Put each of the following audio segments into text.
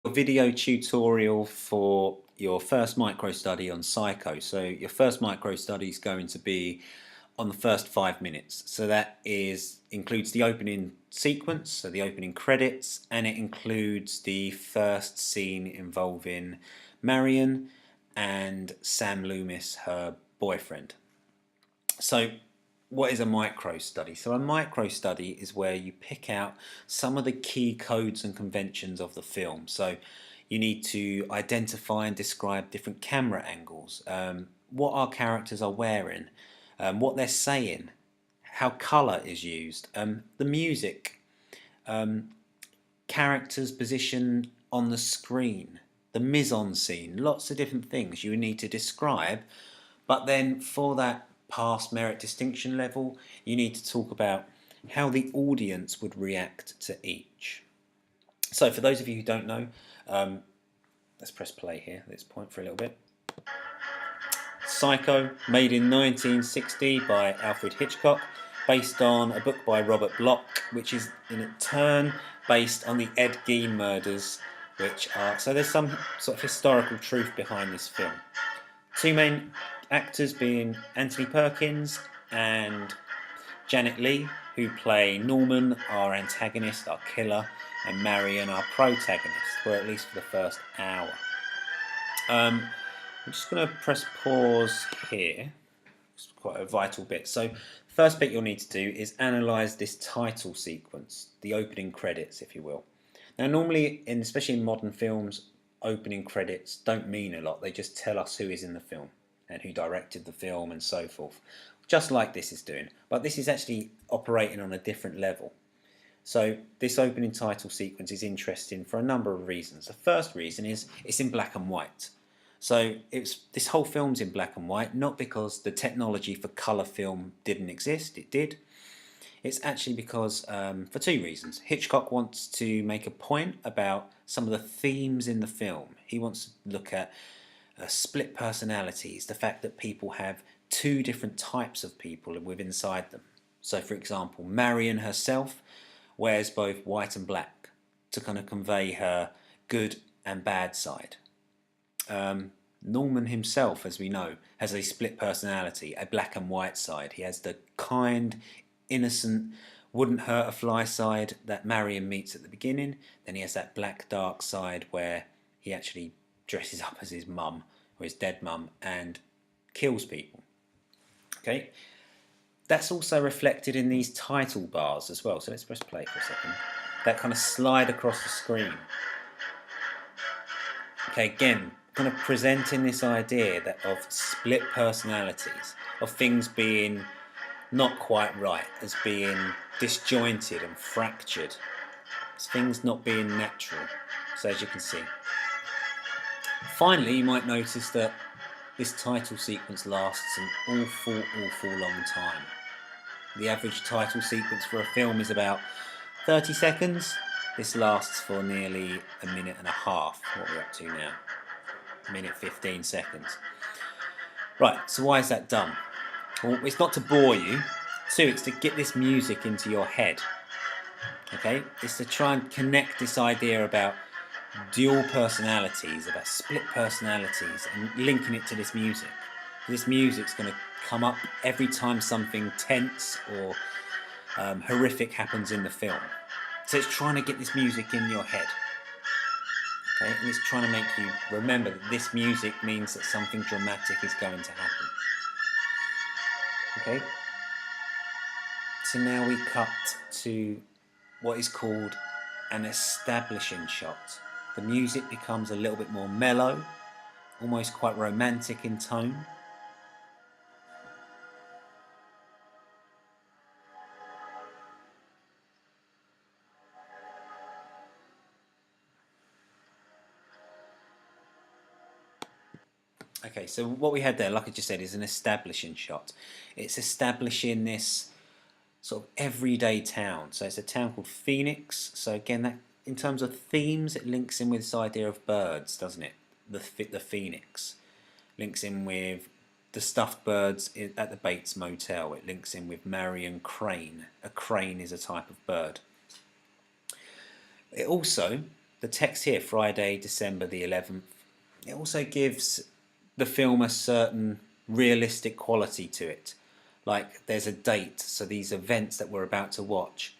video tutorial for your first micro study on Psycho. So your first micro study is going to be on the first 5 minutes. So that includes the opening sequence, so the opening credits, and it includes the first scene involving Marion and Sam Loomis, her boyfriend. So what is a micro study? So a micro study is where you pick out some of the key codes and conventions of the film. So you need to identify and describe different camera angles, what our characters are wearing, what they're saying, how colour is used, the music, characters' position on the screen, the mise-en-scene, lots of different things you need to describe. But then for that pass merit distinction level, you need to talk about how the audience would react to each. So for those of you who don't know, let's press play here at this point for a little bit. Psycho, made in 1960 by Alfred Hitchcock, based on a book by Robert Bloch, which is in turn based on the Ed Gein murders, so there's some sort of historical truth behind this film. Two main actors being Anthony Perkins and Janet Leigh, who play Norman, our antagonist, our killer, and Marion, our protagonist, or at least for the first hour. I'm just going to press pause here. It's quite a vital bit. So the first bit you'll need to do is analyse this title sequence, the opening credits, if you will. Now normally, especially in modern films, opening credits don't mean a lot. They just tell us who is in the film and who directed the film and so forth, just like this is doing. But this is actually operating on a different level. So this opening title sequence is interesting for a number of reasons. The first reason is it's in black and white. So this whole film's in black and white, not because the technology for colour film didn't exist, it did. It's actually because, for two reasons. Hitchcock wants to make a point about some of the themes in the film. He wants to look at split personalities, the fact that people have two different types of people within inside them. So for example, Marion herself wears both white and black to kind of convey her good and bad side. Norman himself, as we know, has a split personality, a black and white side. He has the kind, innocent, wouldn't hurt a fly side that Marion meets at the beginning. Then he has that black dark side where he actually dresses up as his mum or his dead mum and kills people. Okay, that's also reflected in these title bars as well. So let's press play for a second. That kind of slide across the screen. Okay, again, kind of presenting this idea of split personalities, of things being not quite right, as being disjointed and fractured, as things not being natural. So as you can see. Finally, you might notice that this title sequence lasts an awful long time. The average title sequence for a film is about 30 seconds. This lasts for nearly a minute and a half, what we're up to now. Minute 15 seconds. Right, so why is that done? Well, it's not to bore you. Two, it's to get this music into your head. Okay, it's to try and connect this idea about dual personalities, about split personalities, and linking it to this music. This music's going to come up every time something tense or horrific happens in the film. So it's trying to get this music in your head. Okay, and it's trying to make you remember that this music means that something dramatic is going to happen. Okay, so now we cut to what is called an establishing shot. The music becomes a little bit more mellow, almost quite romantic in tone. Okay, so what we had there, like I just said, is an establishing shot. It's establishing this sort of everyday town. So it's a town called Phoenix. So again, that in terms of themes, it links in with this idea of birds, doesn't it? The phoenix links in with the stuffed birds at the Bates Motel. It links in with Marion Crane. A crane is a type of bird. It also the text here, Friday, December the 11th, it also gives the film a certain realistic quality to it. Like there's a date, so these events that we're about to watch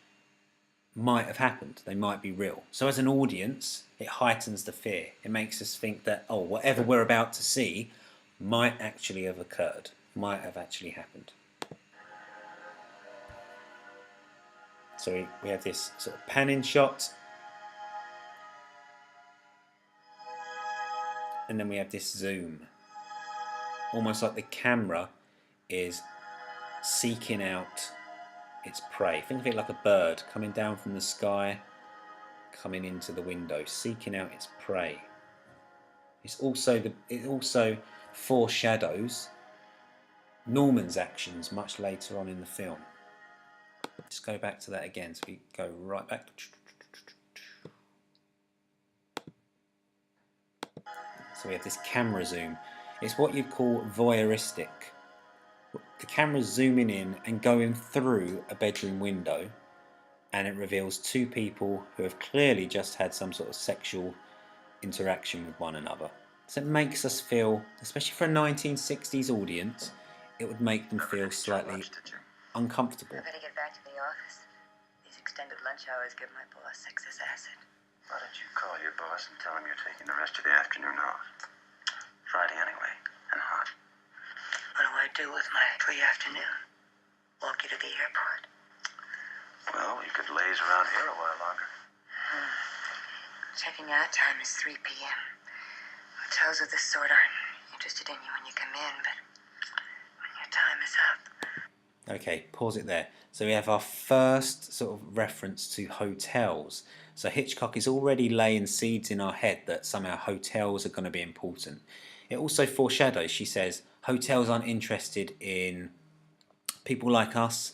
might have happened. They might be real. So as an audience, it heightens the fear. It makes us think that, oh, whatever we're about to see might actually have occurred, might have actually happened. So we have this sort of panning shot, and then we have this zoom. Almost like the camera is seeking out its prey. Think of it like a bird coming down from the sky, coming into the window, seeking out its prey. It also foreshadows Norman's actions much later on in the film. Just go back to that again. So we go right back. So we have this camera zoom. It's what you'd call voyeuristic. The camera's zooming in and going through a bedroom window, and it reveals two people who have clearly just had some sort of sexual interaction with one another. So it makes us feel, especially for a 1960s audience, it would make them feel slightly uncomfortable. I better get back to the office. These extended lunch hours give my boss excess acid. Why don't you call your boss and tell him you're taking the rest of the afternoon off? Friday anyway, and hot. What do I do with my free afternoon? Walk you to the airport? Well, you could laze around here a while longer. Checking out time is 3 p.m. Hotels of this sort aren't interested in you when you come in, but when your time is up. Okay, pause it there. So we have our first sort of reference to hotels. So Hitchcock is already laying seeds in our head that somehow hotels are going to be important. It also foreshadows, she says, hotels aren't interested in people like us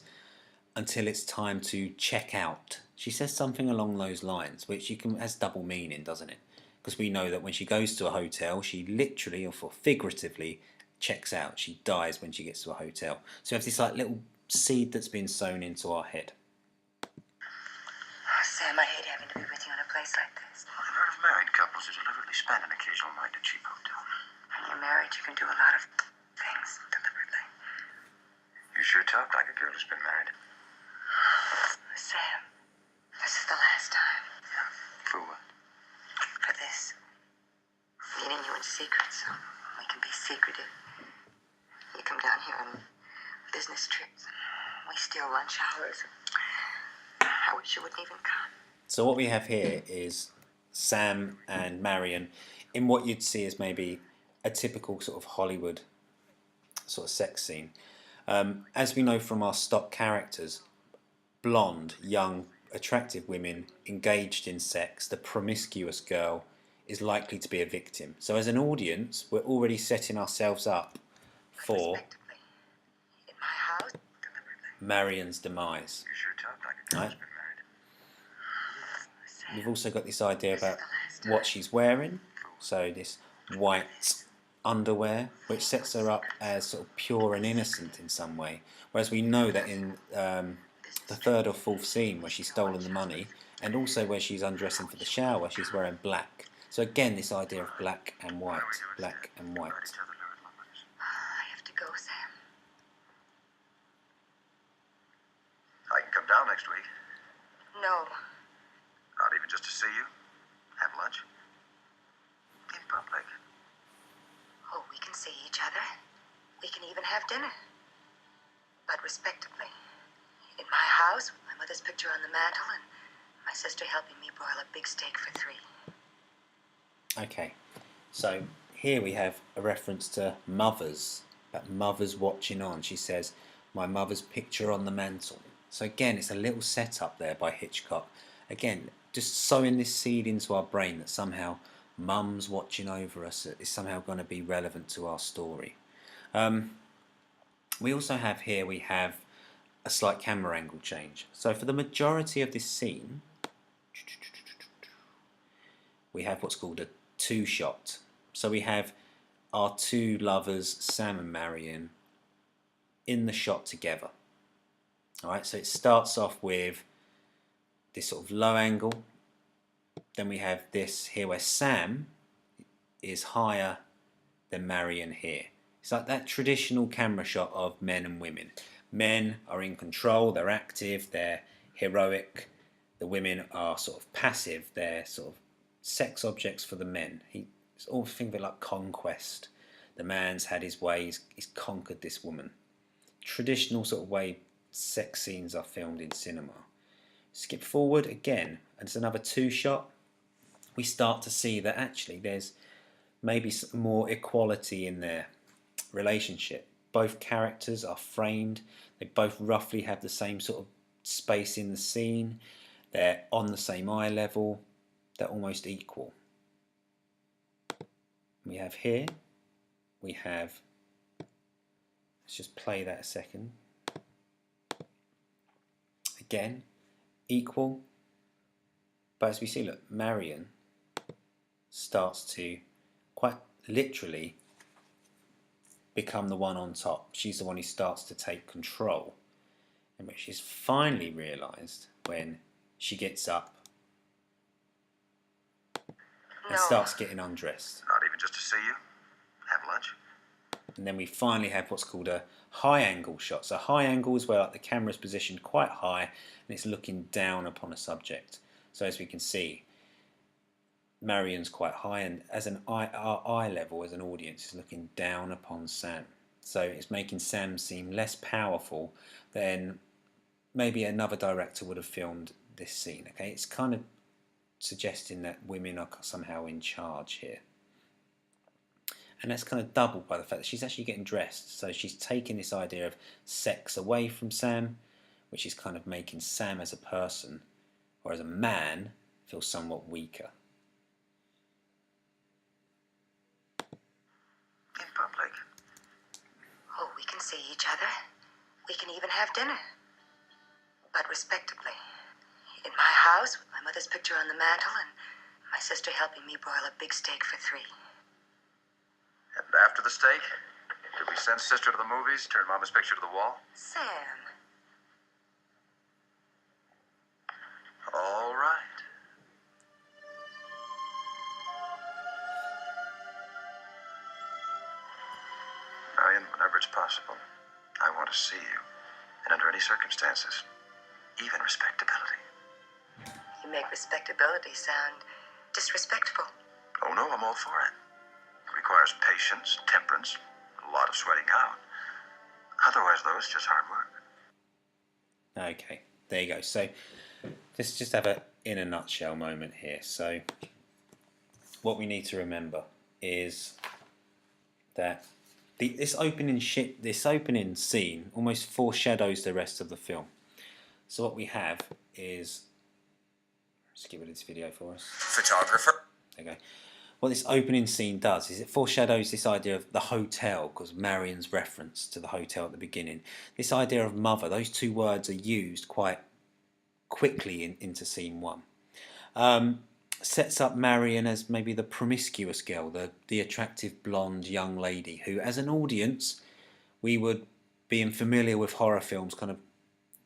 until it's time to check out. She says something along those lines, which has double meaning, doesn't it? Because we know that when she goes to a hotel, she literally or figuratively checks out. She dies when she gets to a hotel. So we have this like little seed that's been sown into our head. Oh, Sam, I hate having to be with you in a place like this. Well, I've heard of married couples who deliberately spend an occasional night at a cheap hotel. When you're married, you can do a lot of things deliberately. You sure talk like a girl who's been married. Sam, this is the last time. Yeah. For what? For this. Meeting you in secret so we can be secretive. You come down here on business trips. We steal lunch hours. I wish you wouldn't even come. So what we have here is Sam and Marion in what you'd see as maybe a typical sort of Hollywood sort of sex scene. As we know from our stock characters, blonde, young, attractive women engaged in sex, the promiscuous girl is likely to be a victim. So as an audience, we're already setting ourselves up for Respectably. In my house, deliberately. Marion's demise. You sure talk like a girl who's been married. Sam, We've also got this idea this is about the last time. what she's wearing. So this white underwear, which sets her up as sort of pure and innocent in some way. Whereas we know that in the third or fourth scene where she's stolen the money, and also where she's undressing for the shower, she's wearing black. So again, this idea of black and white, black and white. About each other, Lord Lovelace. I have to go, Sam. I can come down next week. No. Not even just to see you. Have lunch. In public. Oh, we can see each other. We can even have dinner. But respectably. In my house, with my mother's picture on the mantel, and my sister helping me broil a big steak for 3. Okay, so here we have a reference to mothers, that mothers watching on. She says, my mother's picture on the mantel. So again, it's a little setup there by Hitchcock. Again, just sowing this seed into our brain that somehow mum's watching over us is somehow going to be relevant to our story. We also have here, we have a slight camera angle change. So for the majority of this scene, we have what's called a two-shot. So we have our two lovers, Sam and Marion, in the shot together. All right, so it starts off with this sort of low angle, then we have this here where Sam is higher than Marion here. It's like that traditional camera shot of men and women. Men are in control, they're active, they're heroic. The women are sort of passive, they're sort of sex objects for the men. It's all think of it like conquest. The man's had his way, he's conquered this woman. Traditional sort of way sex scenes are filmed in cinema. Skip forward again, and it's another two shot. We start to see that actually there's maybe some more equality in their relationship. Both characters are framed, they both roughly have the same sort of space in the scene, they're on the same eye level, they're almost equal. We have here, we have, let's just play that a second. Again, equal, but as we see, look, Marion starts to quite literally become the one on top. She's the one who starts to take control, and which is finally realised when she gets up and starts getting undressed. Not even just to see you? Have lunch? And then we finally have what's called a high angle shot. So high angle is where like the camera's positioned quite high and it's looking down upon a subject. So as we can see, Marion's quite high, and as our eye level as an audience is looking down upon Sam. So it's making Sam seem less powerful than maybe another director would have filmed this scene. Okay, it's kind of suggesting that women are somehow in charge here. And that's kind of doubled by the fact that she's actually getting dressed. So she's taking this idea of sex away from Sam, which is kind of making Sam as a person, or as a man, feel somewhat weaker. In public? Oh, we can see each other. We can even have dinner. But respectably. In my house, with my mother's picture on the mantel, and my sister helping me broil a big steak for 3. And after the steak, did we send Sister to the movies, turn Mama's picture to the wall? Sam. All right. Marion, whenever it's possible, I want to see you. And under any circumstances, even respectability. You make respectability sound disrespectful. Oh no, I'm all for it. It requires patience, temperance, a lot of sweating out. Otherwise, though, it's just hard work. Okay, there you go. So let's just have a in a nutshell moment here. So what we need to remember is that this opening scene almost foreshadows the rest of the film. So what we have is, let's get rid of this video for us. Photographer. Okay. What this opening scene does is it foreshadows this idea of the hotel, because Marion's reference to the hotel at the beginning. This idea of mother, those two words are used quite quickly into scene 1. Sets up Marion as maybe the promiscuous girl, the attractive blonde young lady who, as an audience, we would, being familiar with horror films, kind of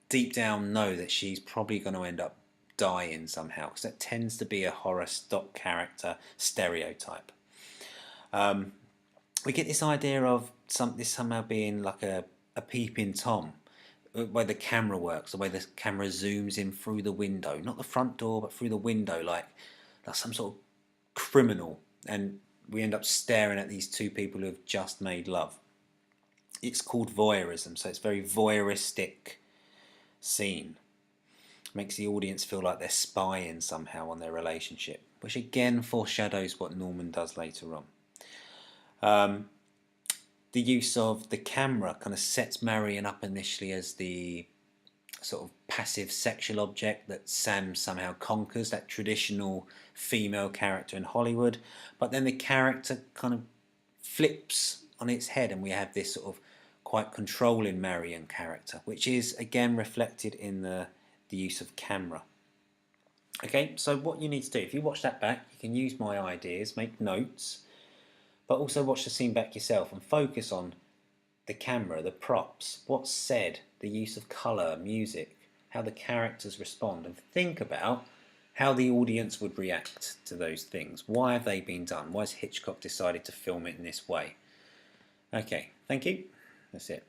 deep down know that she's probably going to end up dying somehow, because that tends to be a horror stock character stereotype. We get this idea of this somehow being like a peeping Tom, the way the camera works, the way the camera zooms in through the window, not the front door but through the window, like some sort of criminal, and we end up staring at these two people who have just made love. It's called voyeurism, so it's a very voyeuristic scene. Makes the audience feel like they're spying somehow on their relationship, which again foreshadows what Norman does later on. The use of the camera kind of sets Marion up initially as the sort of passive sexual object that Sam somehow conquers, that traditional female character in Hollywood, but then the character kind of flips on its head and we have this sort of quite controlling Marion character, which is again reflected in the use of camera. Okay, so what you need to do, if you watch that back, you can use my ideas, make notes, but also watch the scene back yourself and focus on the camera, the props, what's said, the use of colour, music, how the characters respond, and think about how the audience would react to those things. Why have they been done? Why has Hitchcock decided to film it in this way? Okay, thank you. That's it.